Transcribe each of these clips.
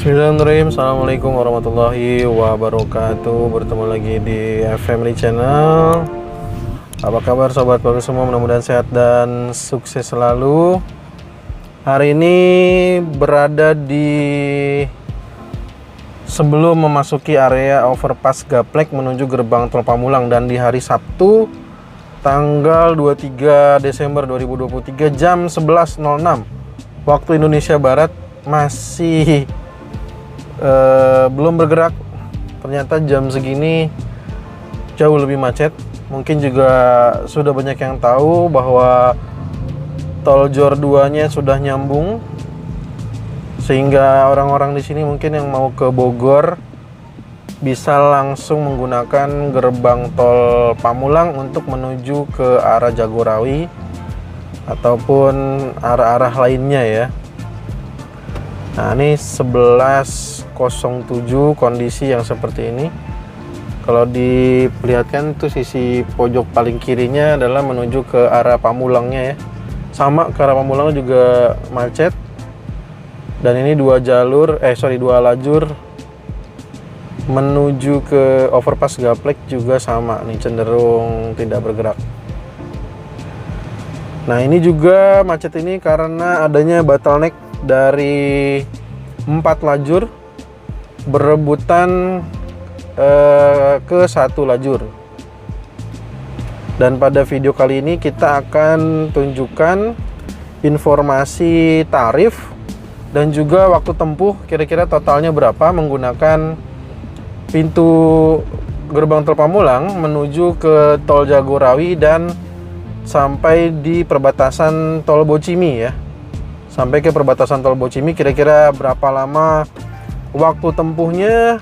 Bismillahirrahmanirrahim. Assalamualaikum warahmatullahi wabarakatuh. Bertemu lagi di Family Channel. Apa kabar sobat baru semua? Mudah-mudahan sehat dan sukses selalu. Hari ini berada di sebelum memasuki area overpass Gaplek menuju gerbang tol Pamulang, dan di hari Sabtu tanggal 23 Desember 2023 jam 11.06 waktu Indonesia Barat masih belum bergerak. Ternyata jam segini jauh lebih macet. Mungkin juga sudah banyak yang tahu bahwa tol Jor 2-nya sudah nyambung, sehingga orang-orang di sini mungkin yang mau ke Bogor bisa langsung menggunakan gerbang tol Pamulang untuk menuju ke arah Jagorawi ataupun arah-arah lainnya ya. Nah, ini 11.07 kondisi yang seperti ini. Kalau diperlihatkan tuh sisi pojok paling kirinya adalah menuju ke arah Pamulangnya ya. Sama ke arah Pamulang juga macet. Dan ini dua lajur menuju ke overpass Gaplek juga sama nih, cenderung tidak bergerak. Nah, ini juga macet ini karena adanya bottleneck dari 4 lajur berebutan ke satu lajur. Dan pada video kali ini kita akan tunjukkan informasi tarif dan juga waktu tempuh kira-kira totalnya berapa menggunakan pintu gerbang tol Pamulang menuju ke tol Jagorawi dan sampai di perbatasan tol Bocimi ya. Sampai ke perbatasan tol Bocimi kira-kira berapa lama waktu tempuhnya,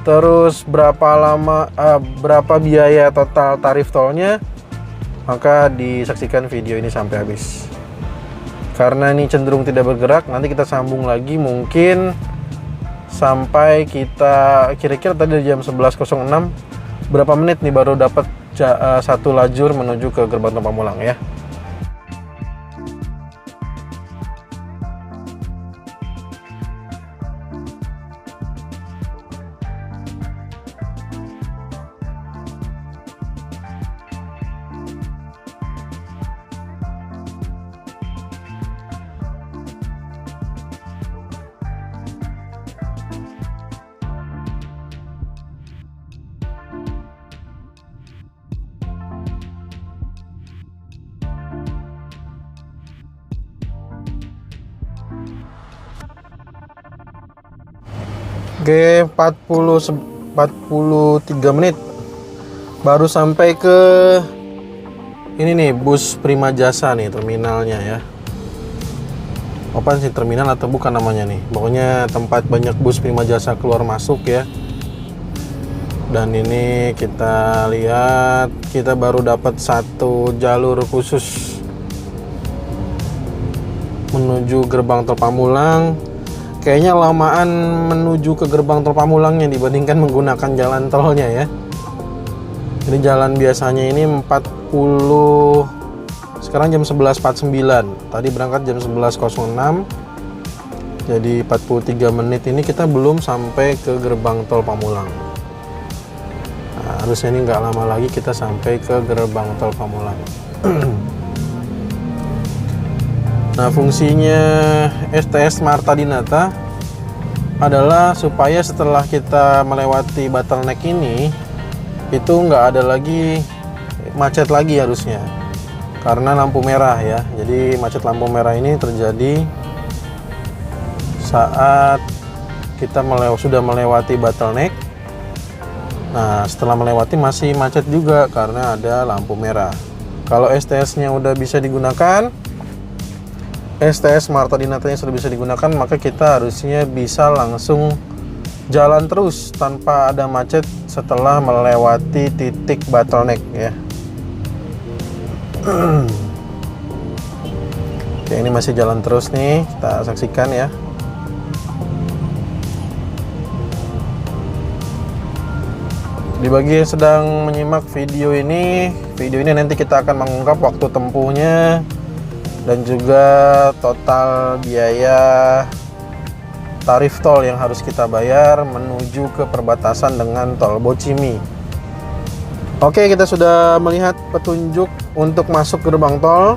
terus berapa biaya total tarif tolnya. Maka disaksikan video ini sampai habis. Karena ini cenderung tidak bergerak, nanti kita sambung lagi mungkin sampai kita kira-kira tadi jam 11.06 berapa menit nih baru dapat satu lajur menuju ke gerbang tol Pamulang ya. Oke, 43 menit baru sampai ke ini nih, bus Prima Jasa nih, terminalnya ya. Apa sih, terminal atau bukan namanya nih? Pokoknya tempat banyak bus Prima Jasa keluar masuk ya. Dan ini kita lihat, kita baru dapat satu jalur khusus menuju gerbang tol Pamulang. Kayaknya lamaan menuju ke gerbang tol Pamulangnya dibandingkan menggunakan jalan tolnya ya. Jadi jalan biasanya ini 40, sekarang jam 11.49. Tadi berangkat jam 11.06. Jadi 43 menit ini kita belum sampai ke gerbang tol Pamulang. Nah, harusnya ini nggak lama lagi kita sampai ke gerbang tol Pamulang. Nah, fungsinya STS Marta Dinata adalah supaya setelah kita melewati bottleneck ini itu nggak ada lagi macet lagi harusnya, karena lampu merah ya. Jadi macet lampu merah ini terjadi saat kita sudah melewati bottleneck. Nah, setelah melewati masih macet juga karena ada lampu merah. Kalau STS-nya udah bisa digunakan, STS Marta Dinatanya sudah bisa digunakan, maka kita harusnya bisa langsung jalan terus tanpa ada macet setelah melewati titik bottleneck ya. Oke, ini masih jalan terus nih, kita saksikan ya. Bagi yang sedang menyimak video ini nanti kita akan mengungkap waktu tempuhnya dan juga total biaya tarif tol yang harus kita bayar menuju ke perbatasan dengan tol Bocimi. Oke, kita sudah melihat petunjuk untuk masuk gerbang tol.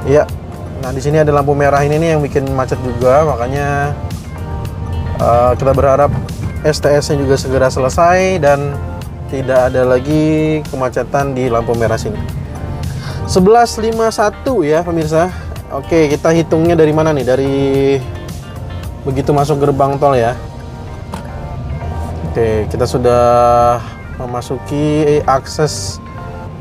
Ya, nah di sini ada lampu merah ini nih yang bikin macet juga, makanya kita berharap STS-nya juga segera selesai dan tidak ada lagi kemacetan di lampu merah sini. 11.51 ya pemirsa. Oke, kita hitungnya dari mana nih? Dari begitu masuk gerbang tol ya. Oke, kita sudah memasuki akses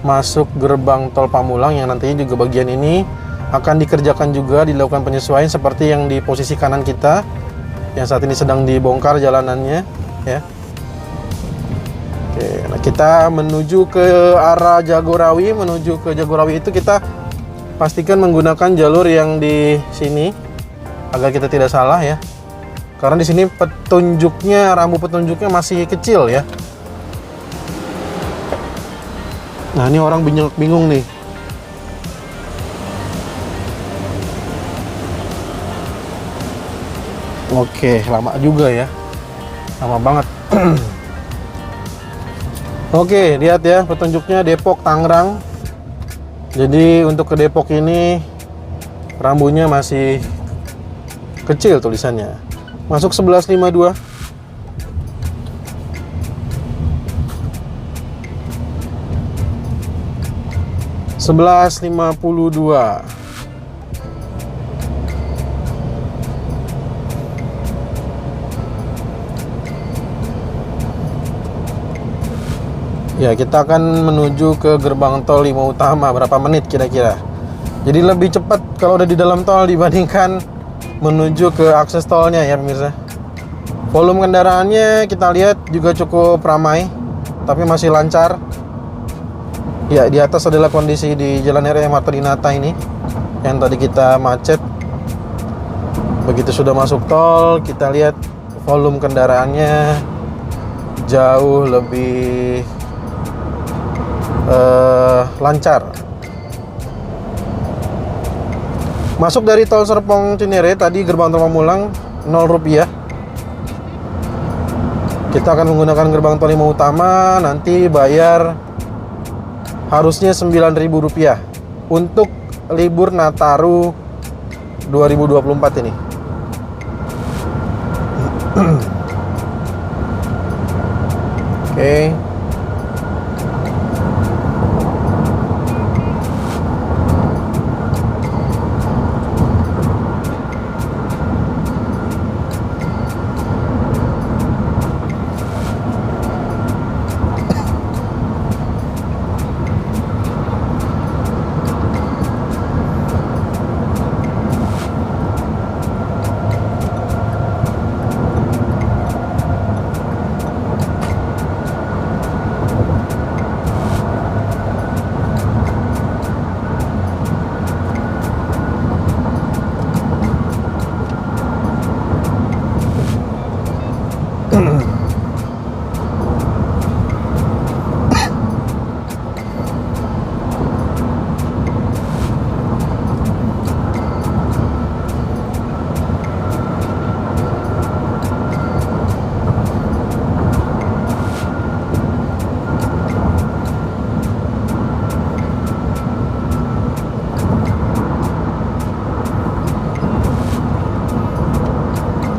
masuk gerbang tol Pamulang yang nantinya juga bagian ini akan dikerjakan juga, dilakukan penyesuaian seperti yang di posisi kanan kita yang saat ini sedang dibongkar jalanannya ya. Oke, nah kita menuju ke arah Jagorawi. Menuju ke Jagorawi itu kita pastikan menggunakan jalur yang di sini agar kita tidak salah ya. Karena di sini petunjuknya, rambu petunjuknya masih kecil ya. Nah, ini orang bingung nih. Oke, lama juga ya. Lama banget. Oke, lihat ya petunjuknya Depok Tangerang. Jadi untuk ke Depok ini rambunya masih kecil tulisannya. Masuk 11.52. Ya, kita akan menuju ke gerbang tol Lima Utama. Berapa menit kira-kira? Jadi lebih cepat kalau udah di dalam tol dibandingkan menuju ke akses tolnya ya pemirsa. Volume kendaraannya kita lihat juga cukup ramai, tapi masih lancar. Ya, di atas adalah kondisi di Jalan RE Marta Dinata ini yang tadi kita macet. Begitu sudah masuk tol, kita lihat volume kendaraannya jauh lebih lancar. Masuk dari tol Serpong Cinere tadi gerbang tol Pamulang Rp0. Kita akan menggunakan gerbang tol Lima Utama, nanti bayar harusnya Rp9.000 untuk libur Nataru 2024 ini. Oke.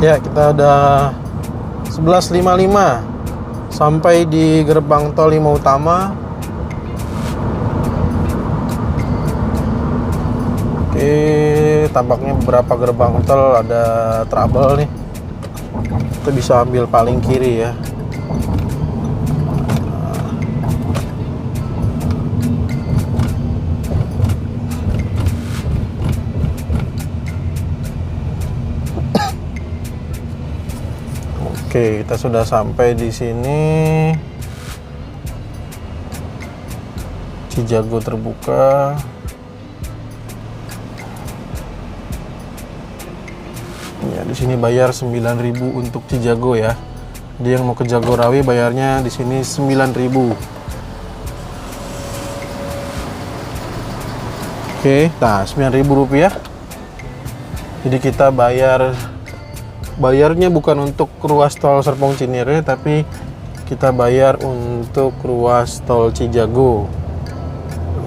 Ya, kita udah 11.55 sampai di gerbang tol Lima Utama. Oke, tampaknya beberapa gerbang tol ada trouble nih. Kita bisa ambil paling kiri ya. Oke, kita sudah sampai di sini. Cijago terbuka. Ya, di sini bayar 9.000 untuk Cijago ya. Dia yang mau ke Jagorawi bayarnya di sini 9.000. Oke, nah Rp9.000. Jadi kita bayar bayarnya bukan untuk ruas tol Serpong Cinere, tapi kita bayar untuk ruas tol Cijago.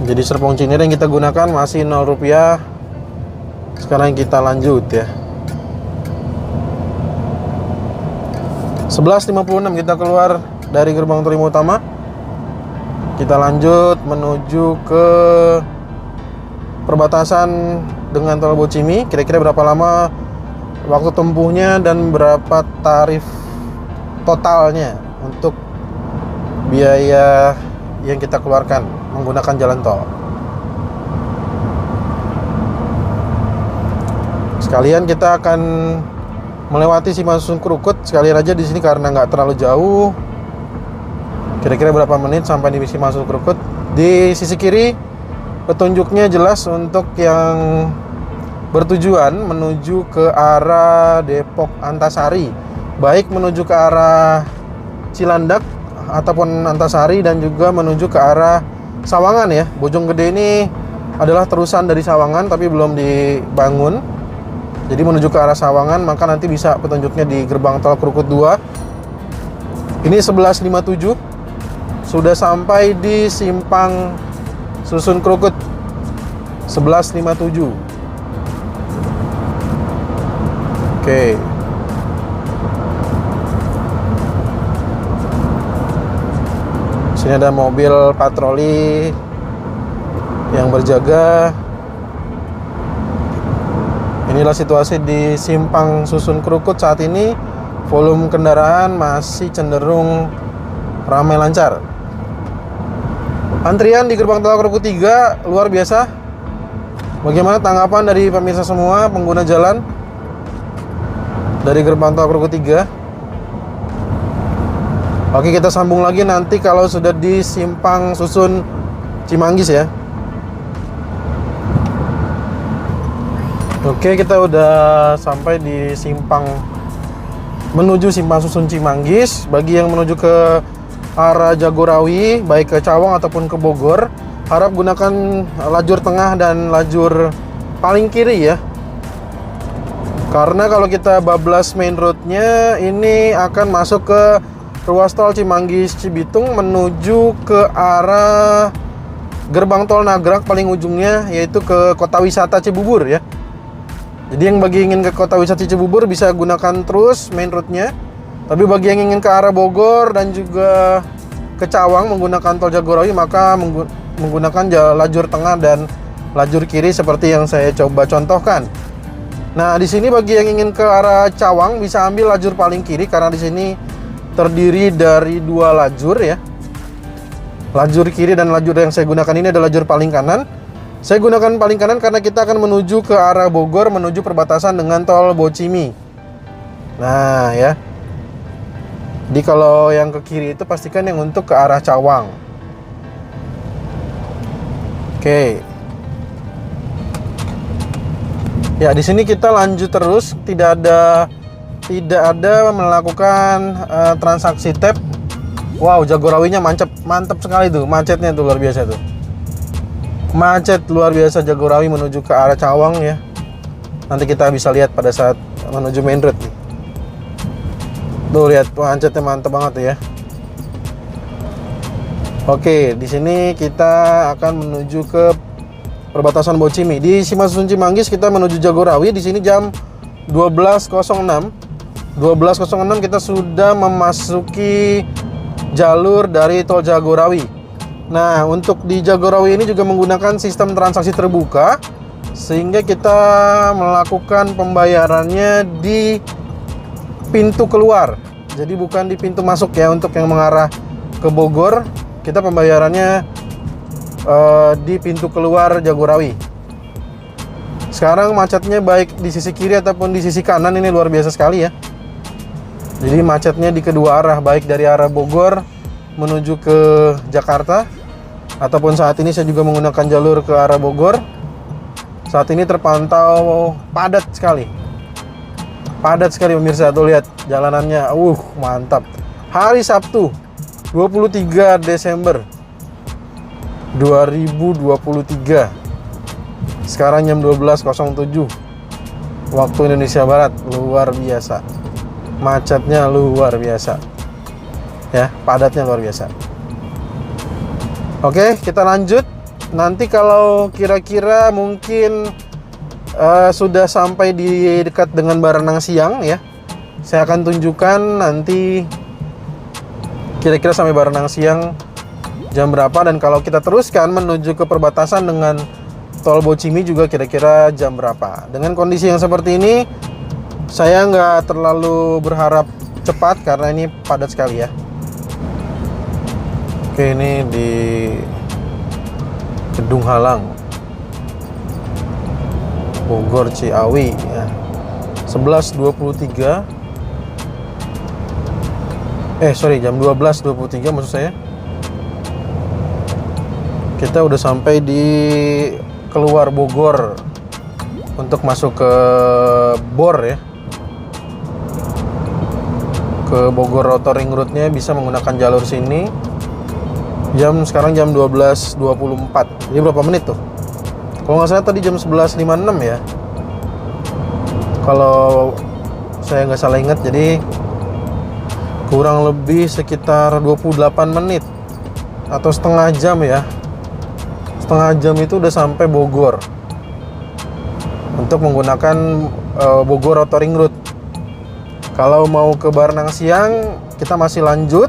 Jadi Serpong Cinere yang kita gunakan masih 0 rupiah. Sekarang kita lanjut ya. 11.56 kita keluar dari gerbang tol Lima Utama. Kita lanjut menuju ke perbatasan dengan tol Bocimi. Kira-kira berapa lama waktu tempuhnya dan berapa tarif totalnya untuk biaya yang kita keluarkan menggunakan jalan tol. Sekalian kita akan melewati Simasusun Krukut sekalian aja di sini karena nggak terlalu jauh. Kira-kira berapa menit sampai di Simasusun Krukut. Di sisi kiri petunjuknya jelas untuk yang bertujuan menuju ke arah Depok Antasari, baik menuju ke arah Cilandak ataupun Antasari dan juga menuju ke arah Sawangan ya. Bojonggede ini adalah terusan dari Sawangan tapi belum dibangun. Jadi menuju ke arah Sawangan, maka nanti bisa petunjuknya di gerbang tol Krukut 2. Ini 11.57. Sudah sampai di simpang Susun Krukut 11.57. Oke. Sini ada mobil patroli yang berjaga. Inilah situasi di simpang Susun Krukut saat ini. Volume kendaraan masih cenderung ramai lancar. Antrian di gerbang tol Krukut 3 luar biasa. Bagaimana tanggapan dari pemirsa semua pengguna jalan dari gerbang tol Krukut 3? Oke, kita sambung lagi nanti kalau sudah di simpang Susun Cimanggis ya. Oke, kita udah sampai di simpang menuju simpang Susun Cimanggis. Bagi yang menuju ke arah Jagorawi, baik ke Cawang ataupun ke Bogor, harap gunakan lajur tengah dan lajur paling kiri ya. Karena kalau kita bablas main roadnya, ini akan masuk ke ruas tol Cimanggis Cibitung menuju ke arah gerbang tol Nagrak paling ujungnya, yaitu ke kota wisata Cibubur ya. Jadi yang bagi ingin ke kota wisata Cibubur bisa gunakan terus main roadnya. Tapi bagi yang ingin ke arah Bogor dan juga ke Cawang menggunakan tol Jagorawi, maka menggunakan lajur tengah dan lajur kiri seperti yang saya coba contohkan. Nah, di sini bagi yang ingin ke arah Cawang bisa ambil lajur paling kiri karena di sini terdiri dari 2 lajur ya. Lajur kiri dan lajur yang saya gunakan ini adalah lajur paling kanan. Saya gunakan paling kanan karena kita akan menuju ke arah Bogor menuju perbatasan dengan tol Bocimi. Nah, ya. Jadi kalau yang ke kiri itu pastikan yang untuk ke arah Cawang. Oke. Ya, di sini kita lanjut terus, tidak ada melakukan transaksi tap. Wow, Jagorawinya mantap sekali tuh, macetnya tuh luar biasa tuh. Macet luar biasa Jagorawi menuju ke arah Cawang ya. Nanti kita bisa lihat pada saat menuju main road nih. Tuh lihat, macetnya mantap banget tuh ya. Oke, di sini kita akan menuju ke perbatasan Bocimi. Di Simasusun Cimanggis kita menuju Jagorawi. Di sini jam 12.06. 12.06 kita sudah memasuki jalur dari tol Jagorawi. Nah, untuk di Jagorawi ini juga menggunakan sistem transaksi terbuka, sehingga kita melakukan pembayarannya di pintu keluar. Jadi bukan di pintu masuk ya. Untuk yang mengarah ke Bogor, kita pembayarannya di pintu keluar Jagorawi. Sekarang macetnya baik di sisi kiri ataupun di sisi kanan ini luar biasa sekali ya. Jadi macetnya di kedua arah, baik dari arah Bogor menuju ke Jakarta ataupun saat ini saya juga menggunakan jalur ke arah Bogor. Saat ini terpantau padat sekali. Padat sekali pemirsa, tuh lihat jalanannya. Mantap. Hari Sabtu 23 Desember 2023. Sekarang jam 12.07 waktu Indonesia Barat. Luar biasa. Macetnya luar biasa. Ya, padatnya luar biasa. Oke, kita lanjut. Nanti kalau kira-kira mungkin sudah sampai di dekat dengan Baranang Siang ya, saya akan tunjukkan nanti kira-kira sampai Baranang Siang jam berapa, dan kalau kita teruskan menuju ke perbatasan dengan Tol Bocimi juga kira-kira jam berapa. Dengan kondisi yang seperti ini, saya nggak terlalu berharap cepat karena ini padat sekali ya. Oke, ini di Gedung Halang, Bogor Ciawi ya. 11.23. Jam 12.23 maksud saya. Kita udah sampai di keluar Bogor untuk masuk ke Bor ya. Ke Bogor Outer Ring Road-nya bisa menggunakan jalur sini. Sekarang jam 12.24. Jadi berapa menit tuh? Kalau nggak salah tadi jam 11.56 ya. Kalau saya nggak salah ingat, jadi kurang lebih sekitar 28 menit atau setengah jam ya. Setengah jam itu udah sampai Bogor untuk menggunakan Bogor Outer Ring Road. Kalau mau ke Baranang Siang kita masih lanjut,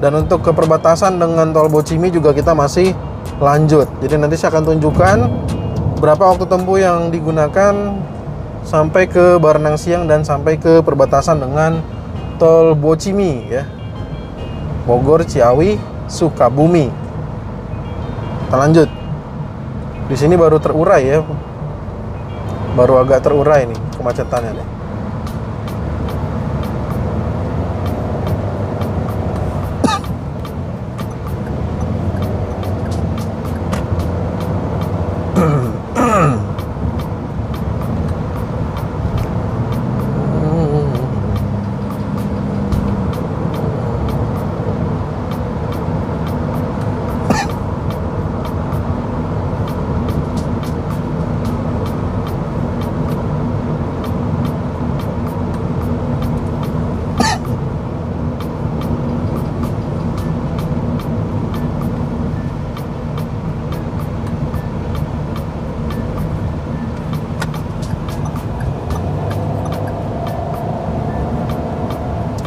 dan untuk ke perbatasan dengan Tol Bocimi juga kita masih lanjut. Jadi nanti saya akan tunjukkan berapa waktu tempuh yang digunakan sampai ke Baranang Siang dan sampai ke perbatasan dengan Tol Bocimi ya. Bogor, Ciawi, Sukabumi. Kita lanjut. Di sini baru terurai ya. Baru agak terurai nih kemacetannya nih.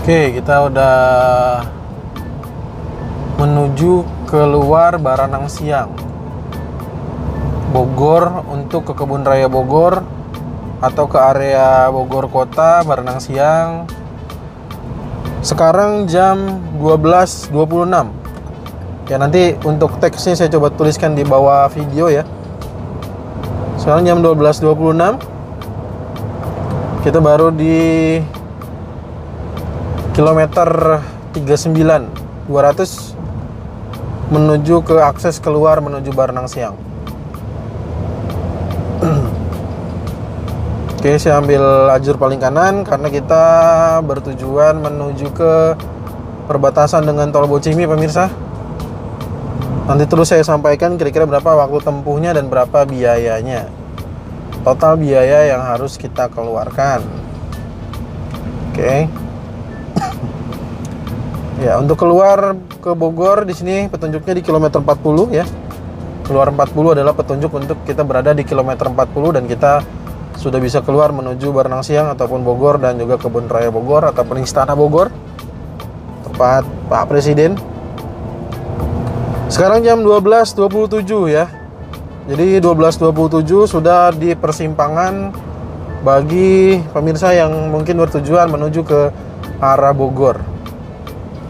Oke, kita udah menuju keluar Baranang Siang Bogor untuk ke Kebun Raya Bogor atau ke area Bogor Kota Baranang Siang. Sekarang jam 12.26 ya. Nanti untuk teksnya saya coba tuliskan di bawah video ya. Sekarang jam 12.26. Kita baru di kilometer 39 200 menuju ke akses keluar menuju Baranang Siang. Oke, saya ambil lajur paling kanan karena kita bertujuan menuju ke perbatasan dengan Tol Bocimi pemirsa. Nanti terus saya sampaikan kira-kira berapa waktu tempuhnya dan berapa biayanya. Total biaya yang harus kita keluarkan. Oke. Ya, untuk keluar ke Bogor di sini petunjuknya di kilometer 40 ya. Keluar 40 adalah petunjuk untuk kita berada di kilometer 40 dan kita sudah bisa keluar menuju Baranang Siang ataupun Bogor dan juga Kebun Raya Bogor ataupun Istana Bogor, tempat Pak Presiden. Sekarang jam 12.27 ya. Jadi 12.27 sudah di persimpangan bagi pemirsa yang mungkin bertujuan menuju ke arah Bogor.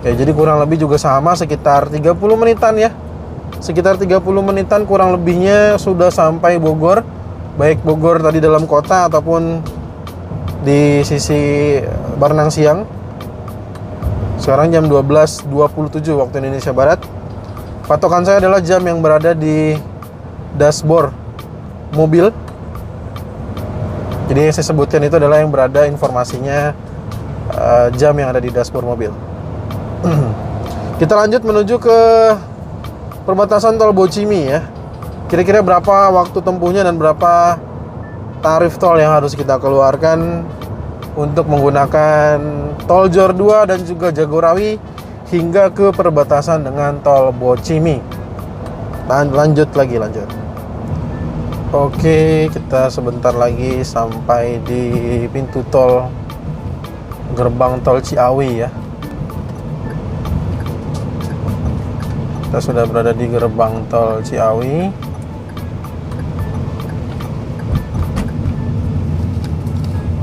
Ya, jadi kurang lebih juga sama, sekitar 30 menitan ya. Sekitar 30 menitan kurang lebihnya sudah sampai Bogor. Baik Bogor tadi dalam kota ataupun di sisi Baranang Siang. Sekarang jam 12.27 waktu Indonesia Barat. Patokan saya adalah jam yang berada di dashboard mobil. Jadi yang saya sebutkan itu adalah yang berada informasinya jam yang ada di dashboard mobil. Kita lanjut menuju ke perbatasan Tol Bocimi ya. Kira-kira berapa waktu tempuhnya dan berapa tarif tol yang harus kita keluarkan untuk menggunakan tol Jor 2 dan juga Jagorawi hingga ke perbatasan dengan tol Bocimi. Lanjut. Oke, kita sebentar lagi sampai di pintu tol gerbang tol Ciawi ya. Kita sudah berada di gerbang tol Ciawi.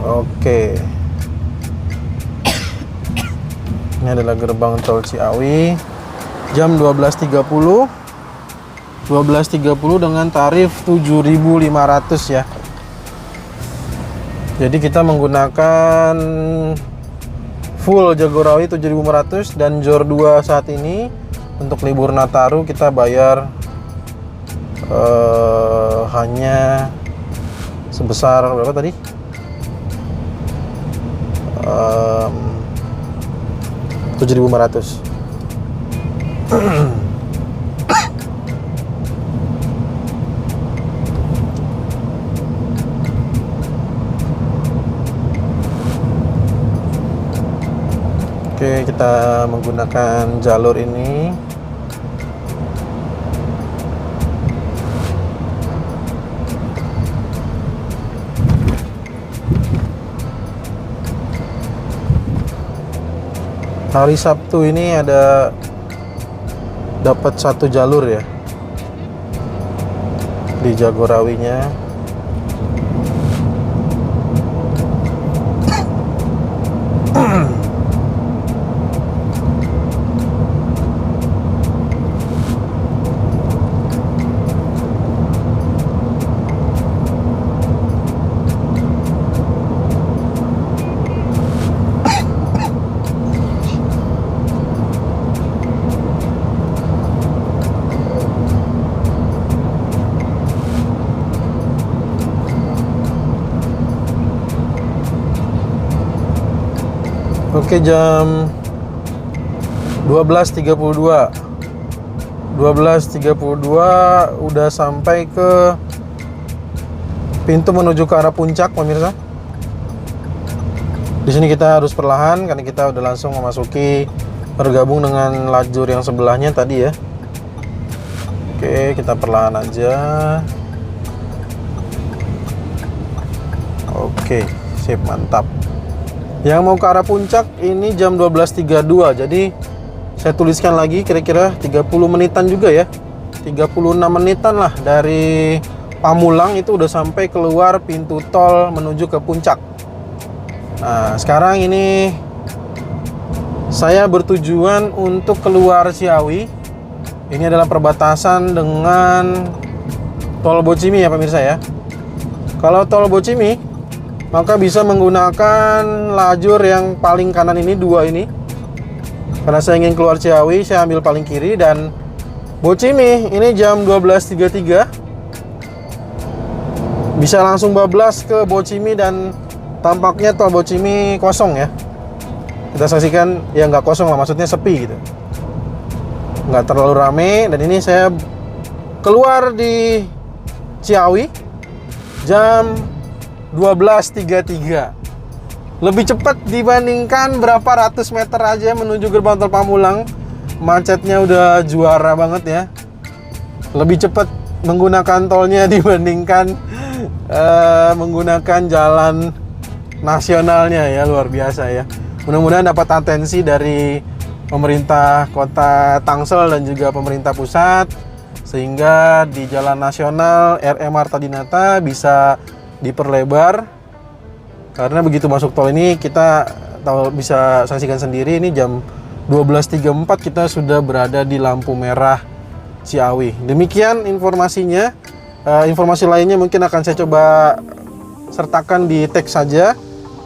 Oke. Ini adalah gerbang tol Ciawi. Jam 12.30 dengan tarif 7.500 ya. Jadi kita menggunakan full Jagorawi 7.500 dan Jor 2 saat ini. Untuk libur Nataru kita bayar hanya sebesar berapa tadi? 7.500. Oke, kita menggunakan jalur ini. Hari Sabtu ini ada dapat satu jalur ya di Jagorawinya. Oke, jam 12.32 udah sampai ke pintu menuju ke arah puncak pemirsa. Di sini kita harus perlahan karena kita udah langsung memasuki bergabung dengan lajur yang sebelahnya tadi ya. Oke, kita perlahan aja. Oke, sip, mantap. Yang mau ke arah puncak ini jam 12.32. Jadi saya tuliskan lagi kira-kira 30 menitan juga ya. 36 menitan lah dari Pamulang itu udah sampai keluar pintu tol menuju ke puncak. Nah, sekarang ini saya bertujuan untuk keluar Ciawi. Ini adalah perbatasan dengan tol Bocimi ya pemirsa ya. Kalau tol Bocimi maka bisa menggunakan lajur yang paling kanan ini, dua ini. Karena saya ingin keluar Ciawi, saya ambil paling kiri. Dan Bocimi ini jam 12.33 bisa langsung bablas ke Bocimi dan tampaknya tol Bocimi kosong ya. Kita saksikan, ya nggak kosong lah, maksudnya sepi gitu, nggak terlalu rame. Dan ini saya keluar di Ciawi jam 12.33. Lebih cepat dibandingkan berapa ratus meter aja menuju gerbang tol Pamulang. Macetnya udah juara banget ya. Lebih cepat menggunakan tolnya dibandingkan menggunakan jalan nasionalnya ya, luar biasa ya. Mudah-mudahan dapat atensi dari pemerintah Kota Tangsel dan juga pemerintah pusat, sehingga di jalan nasional RM Arta Dinata bisa diperlebar. Karena begitu masuk tol ini kita tahu, bisa saksikan sendiri, ini jam 12.34 kita sudah berada di lampu merah Ciawi. Demikian informasinya. Informasi lainnya mungkin akan saya coba sertakan di teks saja.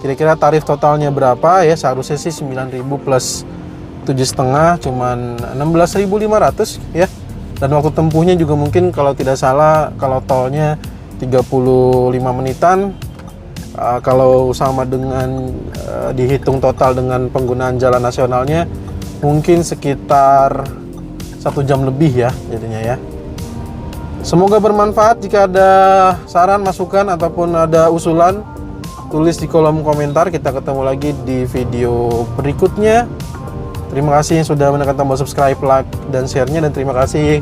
Kira-kira tarif totalnya berapa ya? Seharusnya sih 9.000 plus 7,5 cuman 16.500 ya. Dan waktu tempuhnya juga mungkin kalau tidak salah, kalau tolnya 35 menitan, kalau sama dengan dihitung total dengan penggunaan jalan nasionalnya mungkin sekitar 1 jam lebih ya jadinya ya. Semoga bermanfaat. Jika ada saran, masukan ataupun ada usulan tulis di kolom komentar. Kita ketemu lagi di video berikutnya. Terima kasih yang sudah menekan tombol subscribe, like, dan share-nya. Dan terima kasih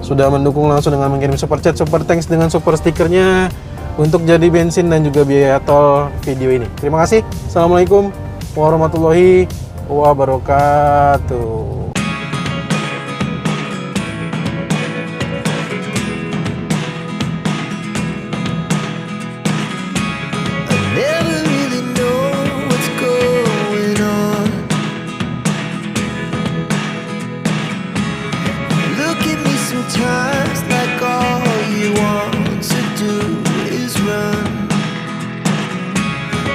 sudah mendukung langsung dengan mengirim super chat, super thanks dengan super stikernya untuk jadi bensin dan juga biaya tol video ini. Terima kasih. Assalamualaikum warahmatullahi wabarakatuh.